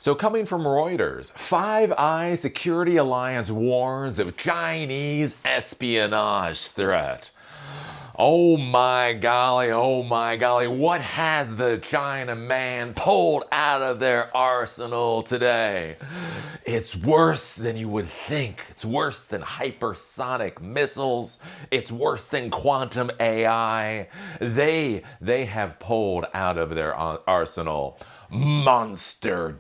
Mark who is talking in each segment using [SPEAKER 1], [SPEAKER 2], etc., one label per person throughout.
[SPEAKER 1] So coming from Reuters, Five Eyes Security Alliance warns of Chinese espionage threat. Oh my golly, what has the China man pulled out of their arsenal today? It's worse than you would think. It's worse than hypersonic missiles. It's worse than quantum AI. They have pulled out of their arsenal monster.com.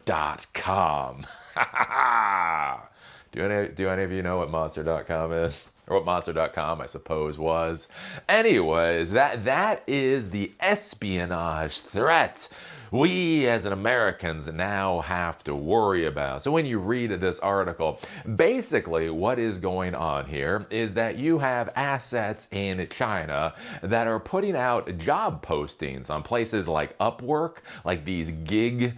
[SPEAKER 1] Do any of you know what monster.com is? Or what monster.com, I suppose, was? Anyways, that is the espionage threat we as Americans now have to worry about. So when you read this article, basically what is going on here is that you have assets in China that are putting out job postings on places like Upwork, like these gig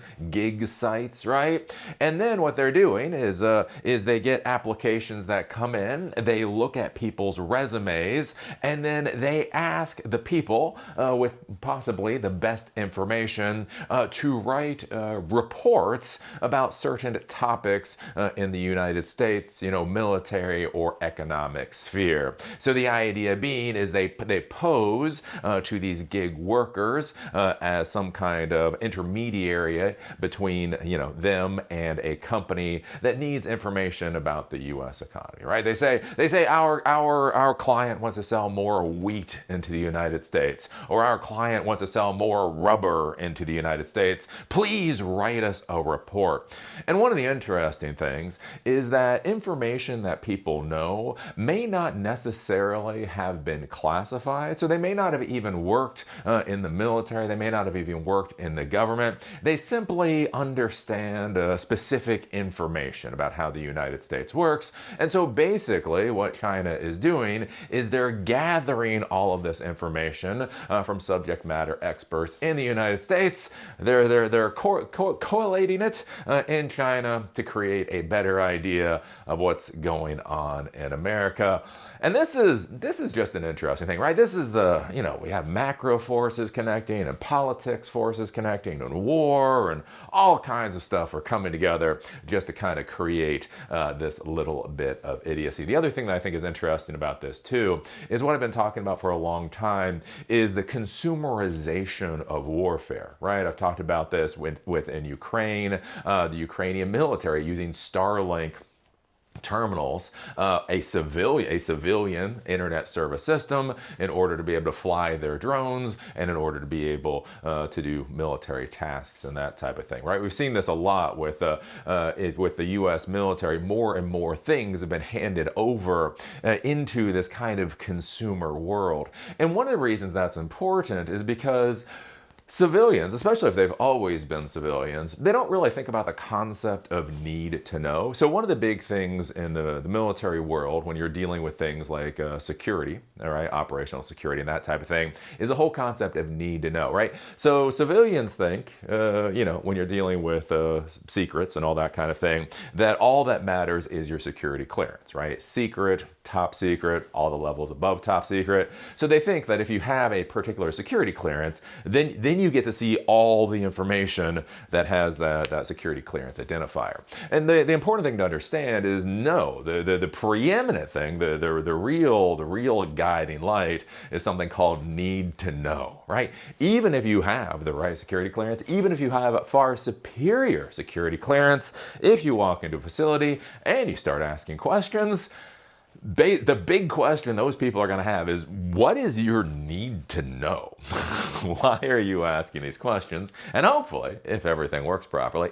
[SPEAKER 1] sites, right? And then what they're doing is they get applications that come in, they look at people's resumes, and then they ask the people with possibly the best information to write reports about certain topics in the United States, military or economic sphere. So the idea being is they pose to these gig workers as some kind of intermediary between them and a company that needs information about the U.S. economy, right? They say our client wants to sell more wheat into the United States, or our client wants to sell more rubber into the United States. Please write us a report. And one of the interesting things is that information that people know may not necessarily have been classified. So they may not have even worked in the military. They may not have even worked in the government. They simply understand specific information about how the United States works. And so basically what China is doing is they're gathering all of this information from subject matter experts in the United States. They're collating it in China to create a better idea of what's going on in America. And this is just an interesting thing, right? This is we have macro forces connecting and politics forces connecting and war and all kinds of stuff are coming together just to kind of create this little bit of idiocy. The other thing that I think is interesting about this too is what I've been talking about for a long time is the consumerization of warfare, right? I've talked about this within Ukraine, the Ukrainian military using Starlink terminals, a civilian internet service system in order to be able to fly their drones and in order to be able to do military tasks and that type of thing, right? We've seen this a lot with the U.S. military. More and more things have been handed over into this kind of consumer world. And one of the reasons that's important is because civilians, especially if they've always been civilians, they don't really think about the concept of need to know. So one of the big things in the military world when you're dealing with things like security, all right, operational security and that type of thing, is the whole concept of need to know, right? So civilians think, when you're dealing with secrets and all that kind of thing, that all that matters is your security clearance, right? Secret, top secret, all the levels above top secret. So they think that if you have a particular security clearance, then you get to see all the information that has that security clearance identifier. And the important thing to understand is no, the preeminent thing, the real guiding light is something called need to know, right? Even if you have the right security clearance, even if you have a far superior security clearance, if you walk into a facility and you start asking questions, the big question those people are going to have is, what is your need to know? Why are you asking these questions? And hopefully, if everything works properly,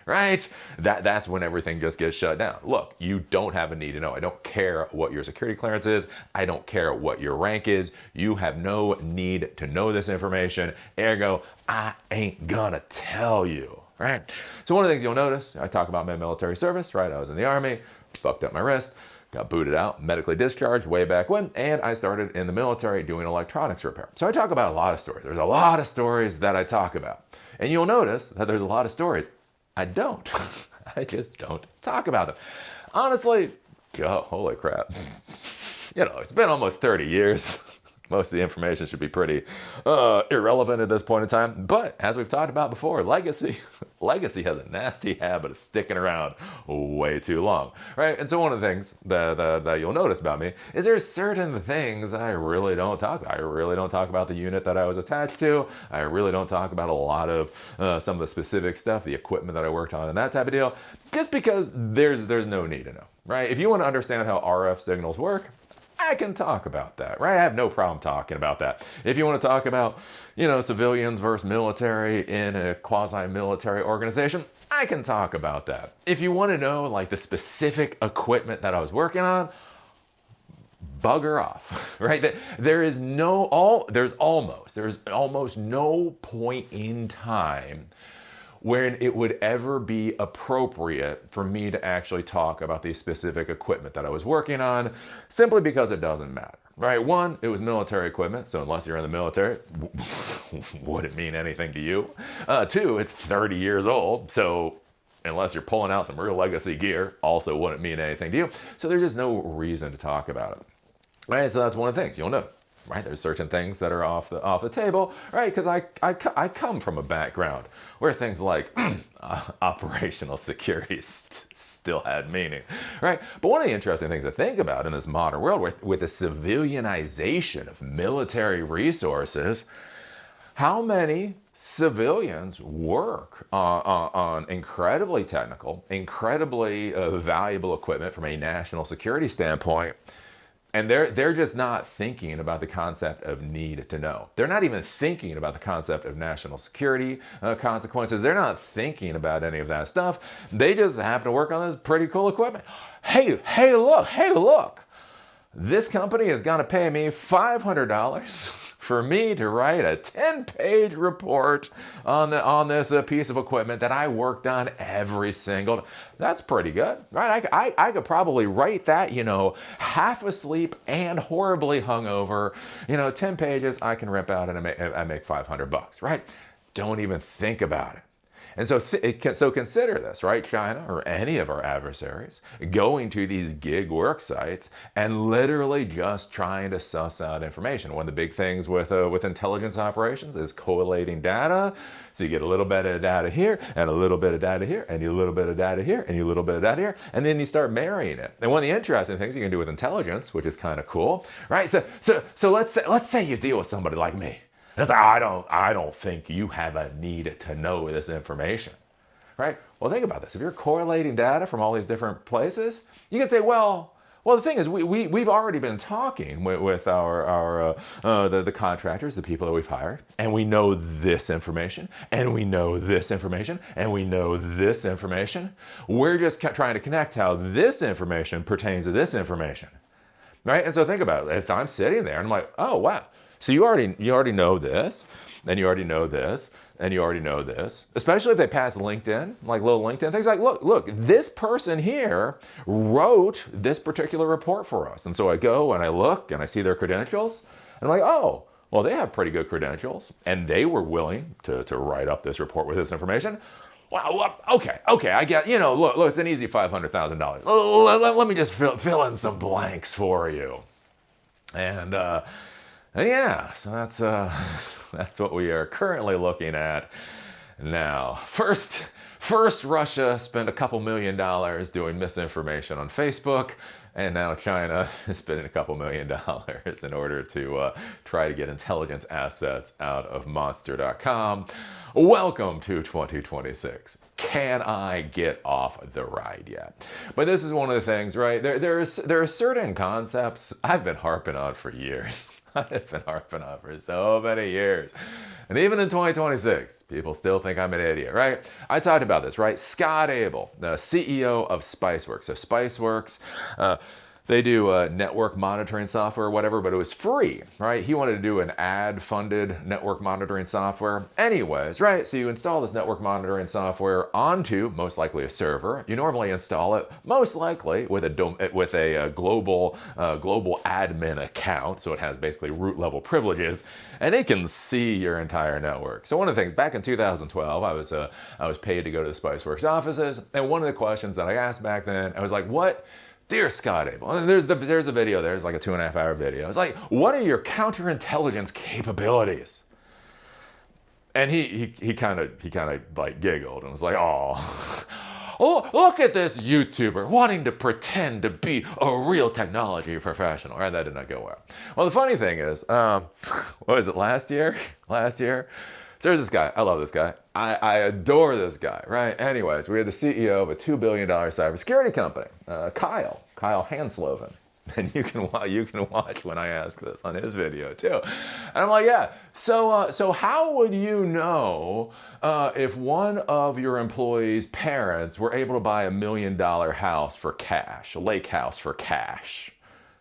[SPEAKER 1] right, that's when everything just gets shut down. Look, you don't have a need to know. I don't care what your security clearance is. I don't care what your rank is. You have no need to know this information. Ergo, I ain't gonna tell you, right? So one of the things you'll notice, I talk about my military service, right? I was in the Army, fucked up my wrist, got booted out, medically discharged way back when, and I started in the military doing electronics repair. So I talk about a lot of stories. There's a lot of stories that I talk about. And you'll notice that there's a lot of stories I don't. I just don't talk about them. Honestly, holy crap. It's been almost 30 years. Most of the information should be pretty irrelevant at this point in time. But as we've talked about before, legacy has a nasty habit of sticking around way too long, right? And so one of the things that you'll notice about me is there's certain things I really don't talk about. I really don't talk about the unit that I was attached to. I really don't talk about a lot of some of the specific stuff, the equipment that I worked on and that type of deal, just because there's no need to know, right? If you want to understand how RF signals work, I can talk about that, right? I have no problem talking about that. If you want to talk about, civilians versus military in a quasi-military organization, I can talk about that. If you want to know, like, the specific equipment that I was working on, bugger off, right? There's almost no point in time when it would ever be appropriate for me to actually talk about the specific equipment that I was working on, simply because it doesn't matter, right? One, it was military equipment, so unless you're in the military, wouldn't mean anything to you. Two, it's 30 years old, so unless you're pulling out some real legacy gear, also wouldn't mean anything to you. So there's just no reason to talk about it, right? So that's one of the things you'll know. Right, there's certain things that are off the table, right? Because I come from a background where things like operational security still had meaning, right? But one of the interesting things to think about in this modern world, with the civilianization of military resources, how many civilians work on incredibly technical, incredibly valuable equipment from a national security standpoint. And they're just not thinking about the concept of need to know. They're not even thinking about the concept of national security consequences. They're not thinking about any of that stuff. They just happen to work on this pretty cool equipment. Hey, look. This company is going to pay me $500 for me to write a 10-page report on this piece of equipment that I worked on every single. That's pretty good, right? I could probably write that, half asleep and horribly hungover. 10 pages I can rip out and I make $500, right? Don't even think about it. And so consider this, right? China or any of our adversaries going to these gig work sites and literally just trying to suss out information. One of the big things with intelligence operations is collating data. So you get a little bit of data here and a little bit of data here and a little bit of data here and a little bit of data here, and then you start marrying it. And one of the interesting things you can do with intelligence, which is kind of cool, right? So let's say you deal with somebody like me. It's like, I don't think you have a need to know this information, right? Well, think about this. If you're correlating data from all these different places, you can say, well, the thing is, we've already been talking with our the contractors, the people that we've hired, and we know this information, and we know this information, and we know this information. We're just trying to connect how this information pertains to this information, right? And so think about it. If I'm sitting there and I'm like, oh wow. So you already know this, and you already know this, and you already know this, especially if they pass LinkedIn, like little LinkedIn things like, look, this person here wrote this particular report for us. And so I go and I look and I see their credentials, and I'm like, oh, well, they have pretty good credentials, and they were willing to write up this report with this information. Well, okay, I get, look, it's an easy $500,000. Let me just fill in some blanks for you. And yeah, so that's what we are currently looking at now. First, Russia spent a couple $1 million doing misinformation on Facebook, and now China is spending a couple $1 million in order to try to get intelligence assets out of Monster.com. Welcome to 2026. Can I get off the ride yet? But this is one of the things, right? There are certain concepts I've been harping on for years. I've been harping on for so many years. And even in 2026, people still think I'm an idiot, right? I talked about this, right? Scott Abel, the CEO of Spiceworks. So Spiceworks, they do network monitoring software or whatever, but it was free, right? He wanted to do an ad-funded network monitoring software. Anyways, right? So you install this network monitoring software onto, most likely, a server. You normally install it, most likely, with a global admin account. So it has basically root level privileges, and it can see your entire network. So one of the things, back in 2012, I was paid to go to the Spiceworks offices, and one of the questions that I asked back then, I was like, what Dear Scott Abel, and there's a video there. It's like a 2.5-hour video. It's like, what are your counterintelligence capabilities? And he kind of like giggled and was like, oh, look at this YouTuber wanting to pretend to be a real technology professional. Right? That did not go well. Well, the funny thing is, what was it, last year? So there's this guy. I love this guy. I adore this guy, right? Anyways, we had the CEO of a $2 billion cybersecurity company, Kyle Hansloven. And you can watch when I ask this on his video too. And I'm like, yeah. So how would you know if one of your employees' parents were able to buy $1 million house for cash, a lake house for cash?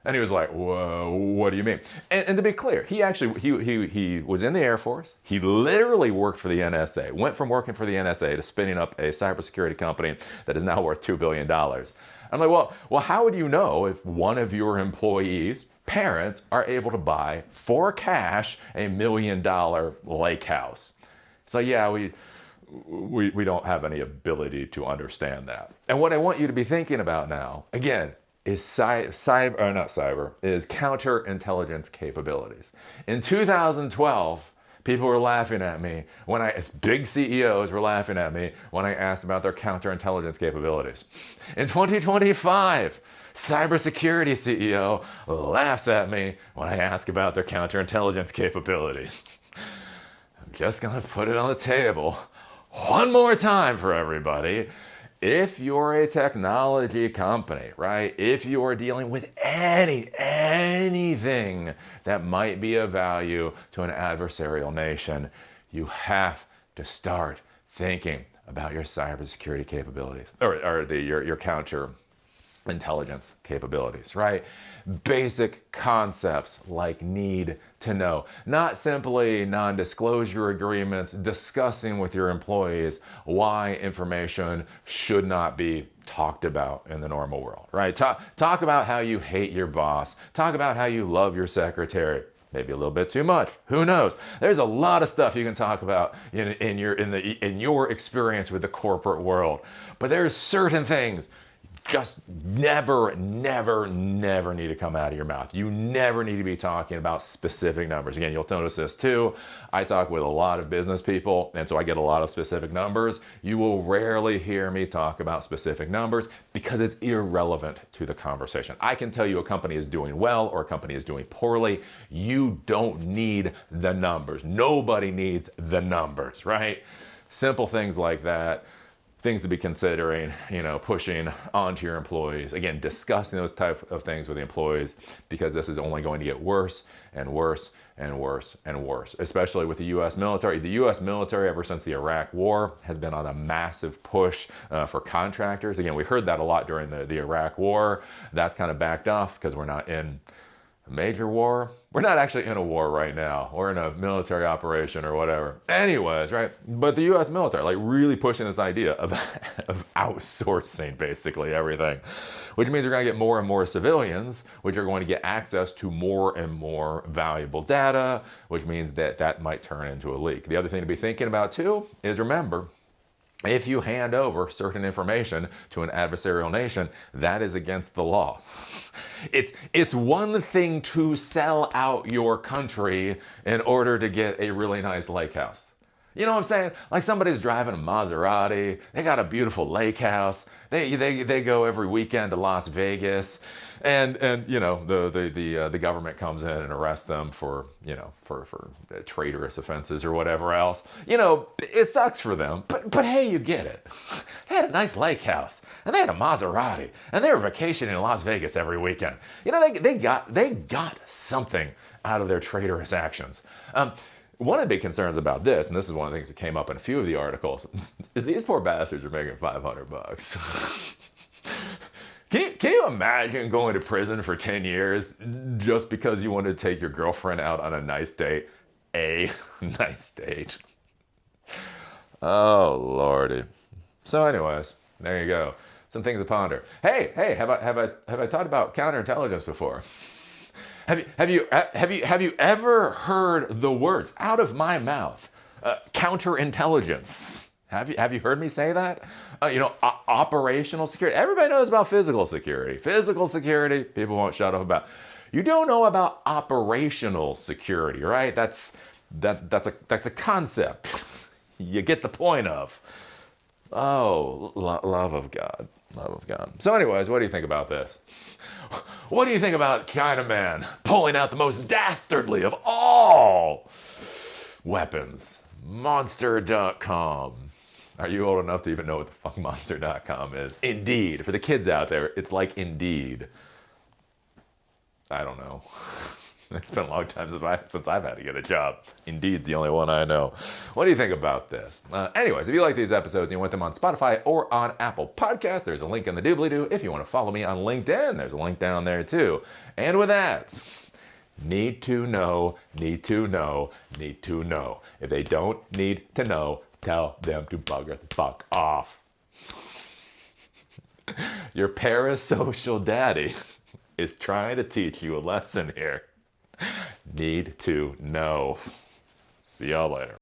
[SPEAKER 1] And he was like, whoa, what do you mean? And to be clear, he was in the Air Force. He literally worked for the NSA, went from working for the NSA to spinning up a cybersecurity company that is now worth $2 billion. I'm like, well, how would you know if one of your employees' parents are able to buy for cash $1 million lake house? So yeah, we don't have any ability to understand that. And what I want you to be thinking about now, again, is counterintelligence capabilities. In 2012, people were laughing at me big CEOs were laughing at me when I asked about their counterintelligence capabilities. In 2025, cybersecurity CEO laughs at me when I ask about their counterintelligence capabilities. I'm just gonna put it on the table one more time for everybody. If you're a technology company, right? If you are dealing with anything that might be of value to an adversarial nation, you have to start thinking about your cybersecurity capabilities or your counterintelligence capabilities, right? Basic concepts like need to know, not simply non-disclosure agreements discussing with your employees why information should not be talked about in the normal world, right? Talk about how you hate your boss. Talk about how you love your secretary. Maybe a little bit too much. Who knows? There's a lot of stuff you can talk about in your experience with the corporate world. But there's certain things just never need to come out of your mouth. You never need to be talking about specific numbers. Again, you'll notice this too. I talk with a lot of business people, and so I get a lot of specific numbers. You will rarely hear me talk about specific numbers because it's irrelevant to the conversation. I can tell you a company is doing well or a company is doing poorly. You don't need the numbers. Nobody needs the numbers, right? Simple things like that. Things to be considering, pushing onto your employees. Again, discussing those type of things with the employees because this is only going to get worse and worse and worse and worse, especially with the U.S. military. The U.S. military, ever since the Iraq War, has been on a massive push for contractors. Again, we heard that a lot during the Iraq War. That's kind of backed off because we're not in a major war. We're not actually in a war right now. We're in a military operation or whatever. Anyways, right? But the U.S. military, like really pushing this idea of outsourcing basically everything, which means we're going to get more and more civilians, which are going to get access to more and more valuable data, which means that might turn into a leak. The other thing to be thinking about too is remember, if you hand over certain information to an adversarial nation, that is against the law. It's one thing to sell out your country in order to get a really nice lake house. You know what I'm saying? Like somebody's driving a Maserati, they got a beautiful lake house, they go every weekend to Las Vegas, and the government comes in and arrests them for traitorous offenses or whatever else. It sucks for them, but hey, you get it. They had a nice lake house, and they had a Maserati, and they were vacationing in Las Vegas every weekend. They got something out of their traitorous actions. One of the big concerns about this, and this is one of the things that came up in a few of the articles, is these poor bastards are making $500. Can you imagine going to prison for 10 years just because you wanted to take your girlfriend out on a nice date? A nice date. Oh, Lordy. So anyways, there you go. Some things to ponder. Hey, have I talked about counterintelligence before? Have you ever heard the words out of my mouth? Counterintelligence. Have you heard me say that? Operational security. Everybody knows about physical security. Physical security, people won't shut up about. You don't know about operational security, right? That's a concept. You get the point of. Oh, love of God. Love of God. So anyways, what do you think about this? What do you think about Chinaman pulling out the most dastardly of all weapons? Monster.com. Are you old enough to even know what the fuck Monster.com is? Indeed. For the kids out there, it's like Indeed. I don't know. It's been a long time since I've had to get a job. Indeed's the only one I know. What do you think about this? Anyways, if you like these episodes and you want them on Spotify or on Apple Podcasts, there's a link in the doobly-doo. If you want to follow me on LinkedIn, there's a link down there too. And with that, need to know, need to know, need to know. If they don't need to know, tell them to bugger the fuck off. Your parasocial daddy is trying to teach you a lesson here. Need to know. See y'all later.